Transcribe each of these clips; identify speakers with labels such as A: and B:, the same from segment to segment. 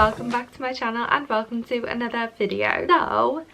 A: welcome back to my channel and welcome to another video. So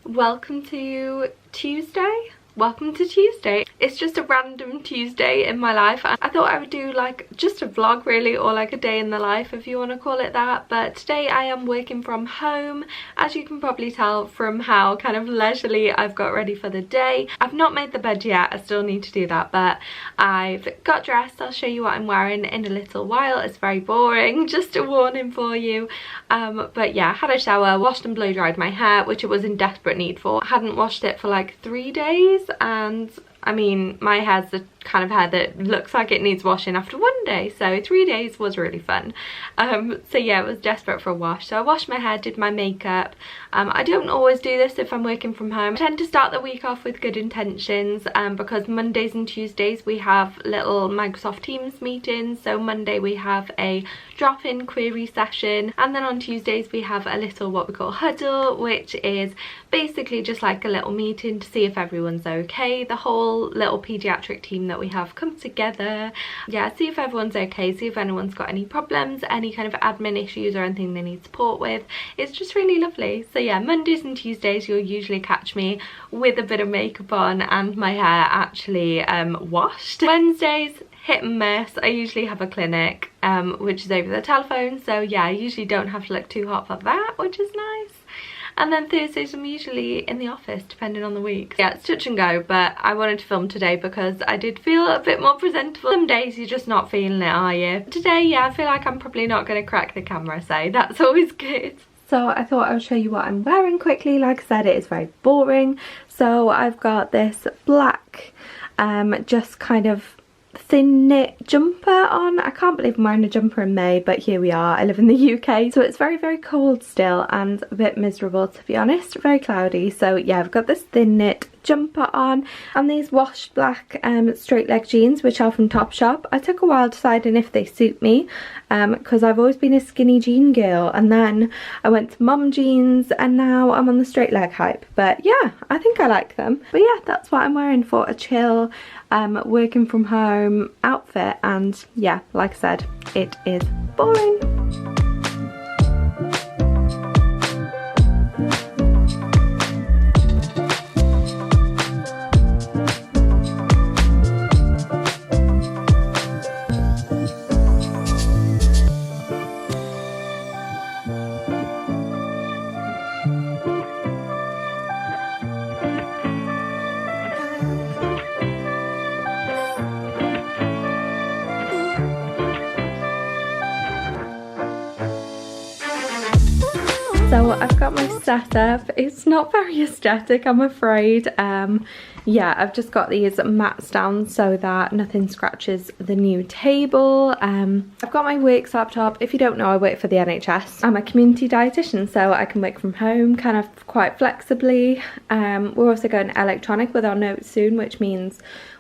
A: welcome to Tuesday. Welcome to Tuesday. It's just a random Tuesday in my life. I thought I would do like just a vlog really, or like a day in the life if you want to call it that. But today I am working from home, as you can probably tell from how kind of leisurely I've got ready for the day. I've not made the bed yet, I still need to do that, but I've got dressed. I'll show you what I'm wearing in a little while. It's very boring, just a warning for you. But yeah, had a shower, washed and blow dried my hair, which it was in desperate need for. I hadn't washed it for like 3 days, and I mean my hair's the kind of hair that looks like it needs washing after 1 day, so 3 days was really fun. So yeah, it was desperate for a wash. So I washed my hair, did my makeup. I don't always do this if I'm working from home. I tend to start the week off with good intentions, because Mondays and Tuesdays we have little Microsoft Teams meetings. So Monday we have a drop-in query session, and then on Tuesdays we have a little what we call huddle, which is basically just like a little meeting to see if everyone's okay. The whole little pediatric team that we have come together, yeah, see if everyone's okay, see if anyone's got any problems, any kind of admin issues or anything they need support with. It's just really lovely. So yeah, Mondays and Tuesdays you'll usually catch me with a bit of makeup on and my hair actually washed. Wednesdays, hit and miss. I usually have a clinic which is over the telephone, so yeah, I usually don't have to look too hot for that, which is nice. And then Thursdays I'm usually in the office depending on the week. Yeah, it's touch and go, but I wanted to film today because I did feel a bit more presentable. Some days you're just not feeling it, are you? Today, yeah, I feel like I'm probably not going to crack the camera, so that's always good. So I thought I would show you what I'm wearing quickly. Like I said, it is very boring. So I've got this black, just kind of thin knit jumper on. I can't believe I'm wearing a jumper in May, but here we are. I live in the UK, so it's very cold still and a bit miserable, to be honest. Very cloudy. So yeah, I've got this thin knit jumper on and these washed black straight leg jeans, which are from Topshop. I took a while deciding if they suit me, because I've always been a skinny jean girl, and then I went to mum jeans and now I'm on the straight leg hype. But yeah, I think I like them. But yeah, that's what I'm wearing for a chill working from home outfit. And yeah, like I said, it is boring. So I've got my setup. It's not very aesthetic, I'm afraid. Yeah, I've just got these mats down so that nothing scratches the new table. I've got my works laptop. If you don't know, I work for the NHS. I'm a community dietitian, so I can work from home kind of quite flexibly. We're also going electronic with our notes soon, which means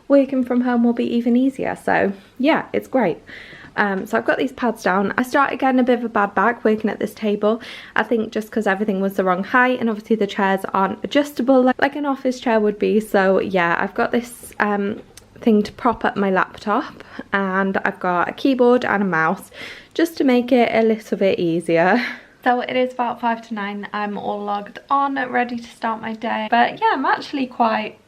A: working from home will be even easier. So yeah, it's great. So I've got these pads down. I started getting a bit of a bad back working at this table. I think just because everything was the wrong height, and obviously the chairs aren't adjustable like an office chair would be. So yeah, I've got this thing to prop up my laptop, and I've got a keyboard and a mouse just to make it a little bit easier. So it is about 5 to 9. I'm all logged on, ready to start my day. But yeah, I'm actually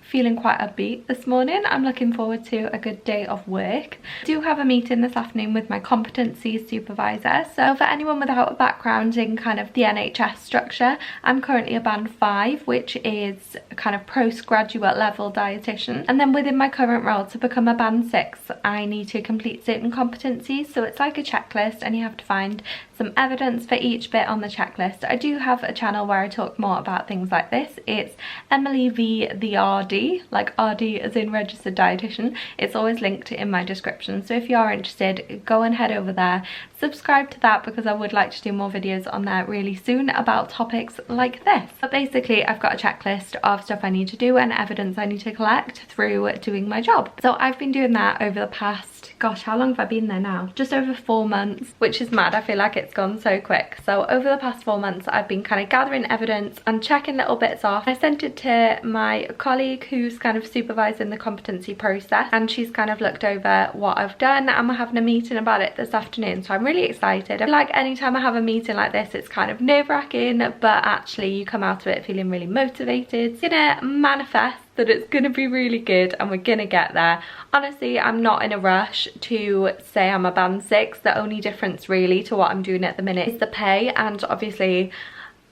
A: feeling quite upbeat this morning. I'm looking forward to a good day of work. I do have a meeting this afternoon with my competency supervisor. So for anyone without a background in kind of the NHS structure, I'm currently a band 5, which is a kind of postgraduate level dietitian. And then within my current role, to become a band 6, I need to complete certain competencies. So it's like a checklist, and you have to find some evidence for each bit on the checklist. I do have a channel where I talk more about things like this. It's Emily V the RD, like RD as in registered dietitian. It's always linked in my description, so if you are interested, go and head over there, subscribe to that, because I would like to do more videos on there really soon about topics like this. But basically I've got a checklist of stuff I need to do and evidence I need to collect through doing my job. So I've been doing that over the past, gosh, how long have I been there now? Just over 4 months, which is mad. I feel like it's gone so quick. So over the past 4 months I've been kind of gathering evidence and checking little bits off. I sent it to my colleague who's kind of supervising the competency process, and she's kind of looked over what I've done, and we're having a meeting about it this afternoon. So I'm really excited. I feel like anytime I have a meeting like this, it's kind of nerve-wracking, but actually you come out of it feeling really motivated. It's gonna manifest that it's gonna be really good and we're gonna get there. Honestly, I'm not in a rush to say I'm a band 6. The only difference really to what I'm doing at the minute is the pay, and obviously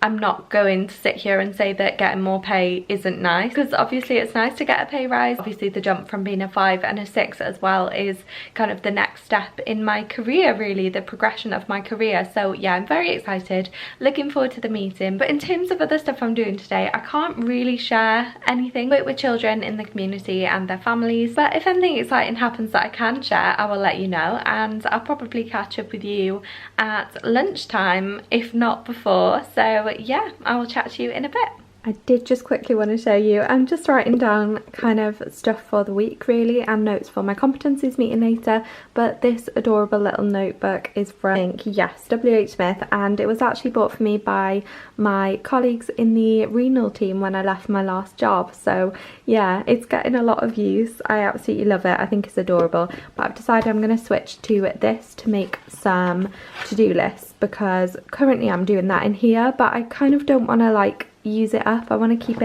A: I'm not going to sit here and say that getting more pay isn't nice, because obviously it's nice to get a pay rise. Obviously the jump from being a 5 and a 6 as well is kind of the next step in my career, really, the progression of my career. So yeah, I'm very excited, looking forward to the meeting. But in terms of other stuff I'm doing today, I can't really share anything. I work with children in the community and their families, but if anything exciting happens that I can share, I will let you know, and I'll probably catch up with you at lunchtime, if not before. So yeah, I will chat to you in a bit. I did just quickly want to show you, I'm just writing down kind of stuff for the week really, and notes for my competencies meeting later, but this adorable little notebook is from, yes, WH Smith, and it was actually bought for me by my colleagues in the renal team when I left my last job. So yeah, it's getting a lot of use. I absolutely love it. I think it's adorable, but I've decided I'm going to switch to this to make some to-do lists, because currently I'm doing that in here, but I kind of don't want to like use it up. I want to keep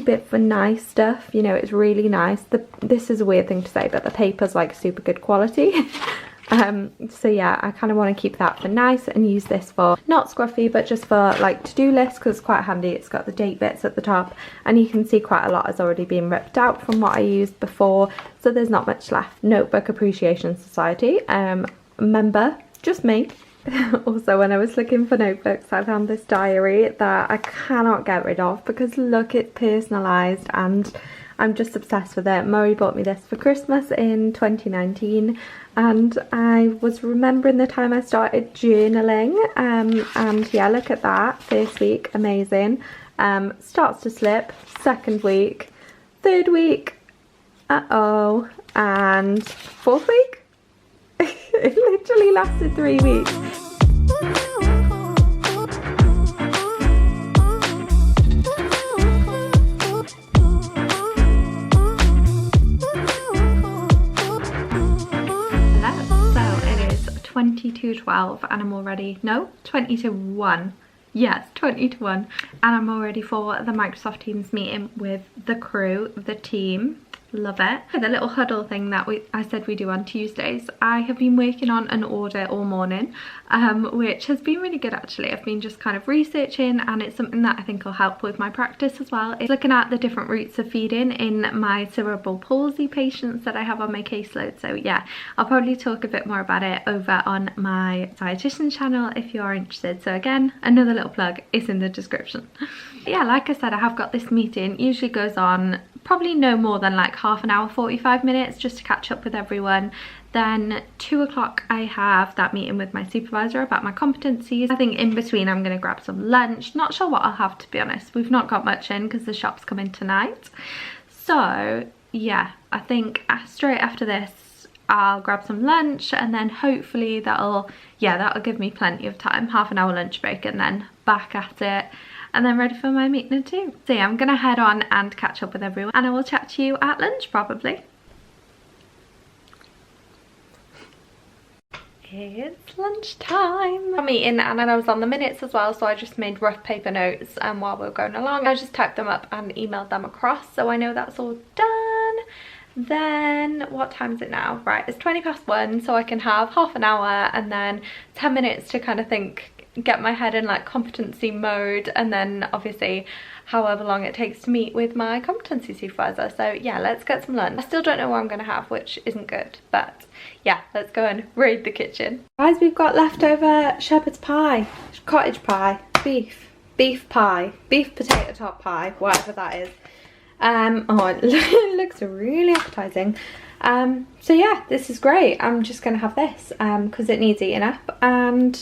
A: it for nice stuff, you know. It's really nice. This is a weird thing to say, but the paper's like super good quality. So yeah, I kind of want to keep that for nice and use this for not scruffy, but just for like to-do lists, because it's quite handy. It's got the date bits at the top, and you can see quite a lot has already been ripped out from what I used before, so there's not much left. Notebook Appreciation Society member, just me. Also, when I was looking for notebooks, I found this diary that I cannot get rid of, because look, it's personalised and I'm just obsessed with it. Murray bought me this for Christmas in 2019, and I was remembering the time I started journaling, and yeah, look at that. First week, amazing. Starts to slip. Second week. Third week, uh-oh. And fourth week? It literally lasted 3 weeks. So it is 20 to 12 and I'm already, no, 20 to 1. Yes, 20 to 1. And I'm all ready for the Microsoft Teams meeting with the crew, the team. Love it. The little huddle thing that I said we do on Tuesdays, I have been working on an order all morning, which has been really good actually. I've been just kind of researching, and it's something that I think will help with my practice as well. It's looking at the different routes of feeding in my cerebral palsy patients that I have on my caseload. So yeah, I'll probably talk a bit more about it over on my dietitian channel if you're interested. So again, another little plug is in the description. Yeah, like I said, I have got this meeting. Usually goes on probably no more than like half an hour, 45 minutes, just to catch up with everyone. Then 2 o'clock I have that meeting with my supervisor about my competencies. I think in between I'm going to grab some lunch. Not sure what I'll have, to be honest. We've not got much in because the shop's coming tonight. So yeah, I think straight after this I'll grab some lunch, and then hopefully that'll give me plenty of time, half an hour lunch break, and then back at it. And then ready for my meeting too. So yeah, I'm gonna head on and catch up with everyone, and I will chat to you at lunch probably. It's lunchtime. I'm eating, and then I was on the minutes as well, so I just made rough paper notes while we were going along. I just typed them up and emailed them across, so I know that's all done. Then what time is it now? Right, it's 20 past 1, so I can have half an hour and then 10 minutes to kind of think, get my head in like competency mode, and then obviously however long it takes to meet with my competency supervisor. So yeah, let's get some lunch. I still don't know what I'm gonna have, which isn't good, but yeah, let's go and raid the kitchen. Guys, we've got leftover shepherd's pie, cottage pie, beef pie, beef potato top pie, whatever that is. Oh, it looks really appetizing. So yeah, this is great. I'm just gonna have this because it needs eating up, and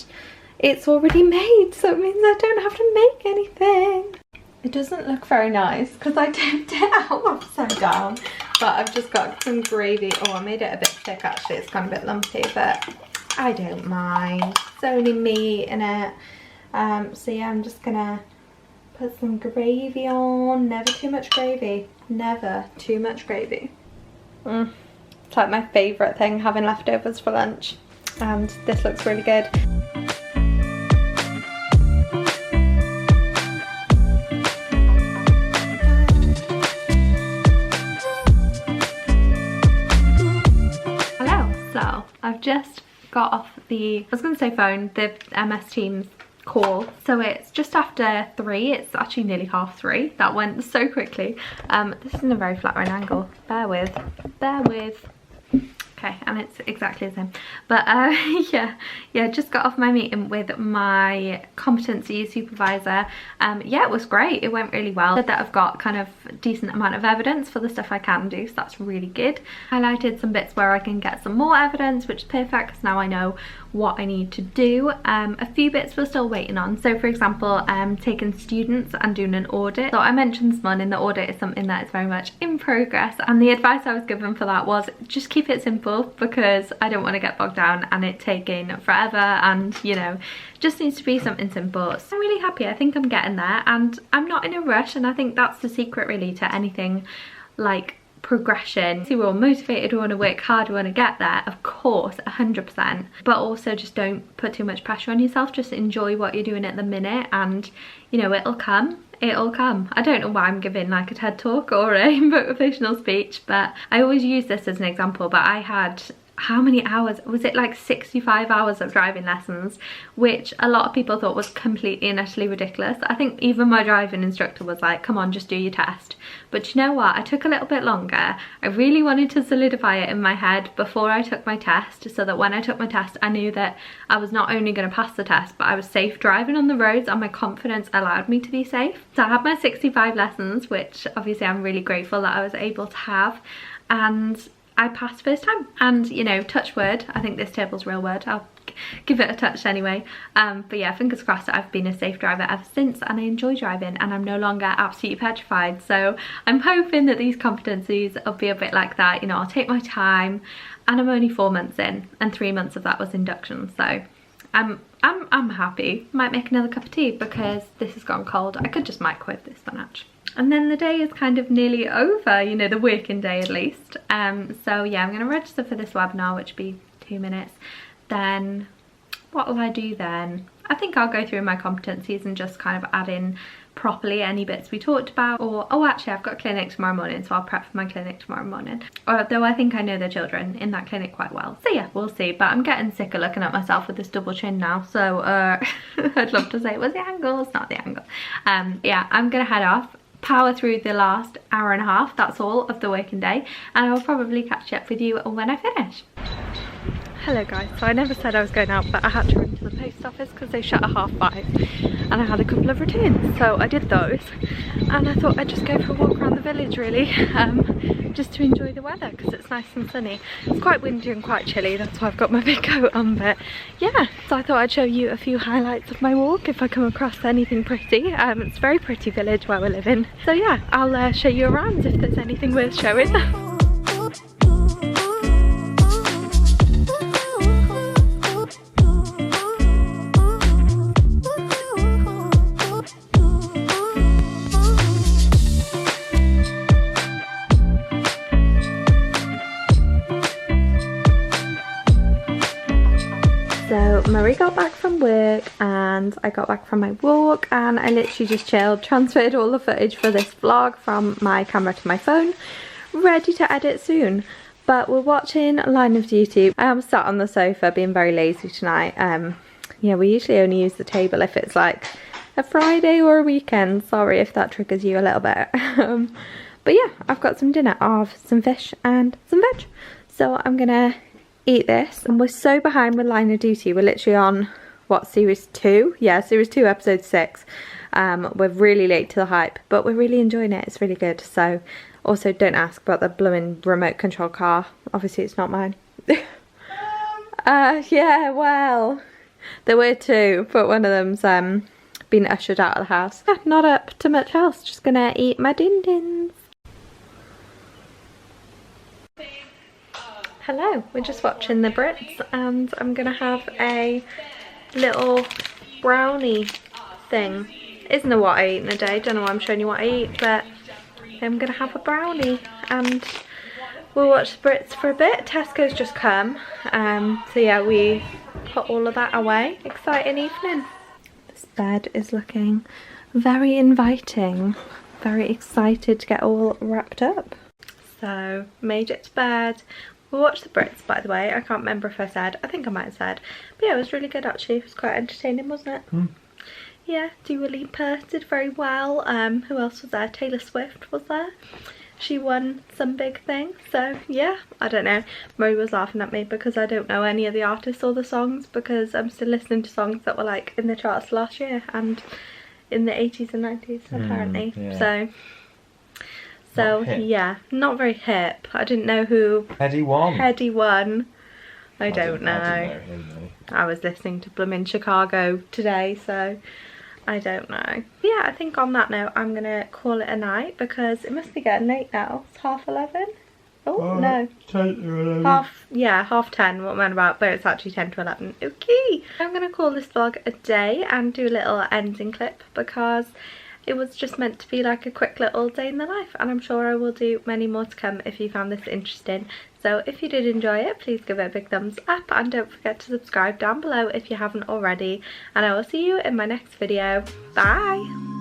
A: it's already made, so it means I don't have to make anything. It doesn't look very nice because I tipped it out upside down, but I've just got some gravy. Oh, I made it a bit thick actually, it's gone a bit lumpy, but I don't mind. It's only me in it. So yeah, I'm just gonna put some gravy on. Never too much gravy. Never too much gravy. It's like my favourite thing, having leftovers for lunch. and this looks really good. Hello, so I've just got off the, I was going to say phone, the MS Teams call. So it's just after 3, it's actually nearly 2:30. That went so quickly. This isn't a very flattering angle, bear with. Okay, and it's exactly the same. But yeah, just got off my meeting with my competency supervisor. Yeah, it was great. It went really well. Said that I've got kind of a decent amount of evidence for the stuff I can do, so that's really good. Highlighted some bits where I can get some more evidence, which is perfect because now I know what I need to do. A few bits we're still waiting on. So for example, taking students and doing an audit. So I mentioned this morning, the audit is something that is very much in progress, and the advice I was given for that was just keep it simple, because I don't want to get bogged down and it taking forever, and you know, just needs to be something simple. So I'm really happy. I think I'm getting there and I'm not in a rush, and I think that's the secret really to anything like progression. So we're all motivated, we want to work hard, we want to get there, of course, 100%, but also just don't put too much pressure on yourself. Just enjoy what you're doing at the minute, and you know, it'll come. I don't know why I'm giving like a TED talk or a motivational speech, but I always use this as an example. But I had, how many hours was it, like 65 hours of driving lessons, which a lot of people thought was completely and utterly ridiculous. I think even my driving instructor was like, come on, just do your test. But you know what, I took a little bit longer. I really wanted to solidify it in my head before I took my test, so that when I took my test I knew that I was not only going to pass the test, but I was safe driving on the roads, and my confidence allowed me to be safe. So I had my 65 lessons, which obviously I'm really grateful that I was able to have, and I passed first time. And you know, touch wood, I think this table's real word, I'll give it a touch anyway. But yeah, fingers crossed that I've been a safe driver ever since, and I enjoy driving and I'm no longer absolutely petrified. So I'm hoping that these competencies will be a bit like that. You know, I'll take my time, and I'm only 4 months in, and 3 months of that was induction, so I'm happy. Might make another cup of tea because this has gone cold. I could just microwave this one actually. And then the day is kind of nearly over, you know, the working day at least. So yeah, I'm going to register for this webinar, which will be 2 minutes. Then what will I do then? I think I'll go through my competencies and just kind of add in properly any bits we talked about. Or, oh actually, I've got a clinic tomorrow morning, so I'll prep for my clinic tomorrow morning. Although I think I know the children in that clinic quite well. So yeah, we'll see. But I'm getting sick of looking at myself with this double chin now, so I'd love to say it was the angle. It's not the angle. Yeah, I'm gonna head off, power through the last hour and a half, that's all, of the working day, and I will probably catch up with you when I finish. Hello guys, so I never said I was going out, but I had to run to the post office because they shut at 5:30, and I had a couple of returns, so I did those, and I thought I'd just go for a walk around the village really, just to enjoy the weather because it's nice and sunny. It's quite windy and quite chilly, that's why I've got my big coat on, but yeah, so I thought I'd show you a few highlights of my walk if I come across anything pretty. It's a very pretty village where we're living, so yeah, I'll show you around if there's anything worth showing. So Marie got back from work and I got back from my walk, and I literally just chilled, transferred all the footage for this vlog from my camera to my phone, ready to edit soon. But we're watching Line of Duty. I am sat on the sofa being very lazy tonight. Yeah, we usually only use the table if it's like a Friday or a weekend. Sorry if that triggers you a little bit. But yeah, I've got some dinner of some fish and some veg. So I'm gonna eat this, and we're so behind with Line of Duty. We're literally on, what, series 2? Yeah, series 2, episode 6. We're really late to the hype, but we're really enjoying it. It's really good. So also don't ask about the blooming remote control car. Obviously it's not mine. Yeah, well, there were 2, but one of them's been ushered out of the house. Yeah, not up to much else, just gonna eat my din-dins. Hello, we're just watching the Brits, and I'm gonna have a little brownie thing. Isn't it what I eat in a day? Don't know why I'm showing you what I eat, but I'm gonna have a brownie and we'll watch the Brits for a bit. Tesco's just come, so yeah, we put all of that away. Exciting evening. This bed is looking very inviting. Very excited to get all wrapped up. So, made it to bed. We'll watch the Brits, by the way. I can't remember if I said. I think I might have said. But yeah, it was really good actually. It was quite entertaining, wasn't it? Mm. Yeah, Dua Lipa did very well. Who else was there? Taylor Swift was there. She won some big thing. So yeah, I don't know. Murray was laughing at me because I don't know any of the artists or the songs, because I'm still listening to songs that were like in the charts last year and in the 80s and 90s apparently. Yeah. So yeah, not very hip. I didn't know who
B: Headie won.
A: I don't know. I was listening to Bloomin' Chicago today, so I don't know. Yeah, I think on that note I'm gonna call it a night because it must be getting late now. It's 11:30. Oh no.
B: 10 to 11.
A: Half 10, what am I about? But it's actually 10 to 11. Okay. I'm gonna call this vlog a day and do a little ending clip because it was just meant to be like a quick little day in the life, and I'm sure I will do many more to come if you found this interesting. So if you did enjoy it, please give it a big thumbs up and don't forget to subscribe down below if you haven't already, and I will see you in my next video. Bye!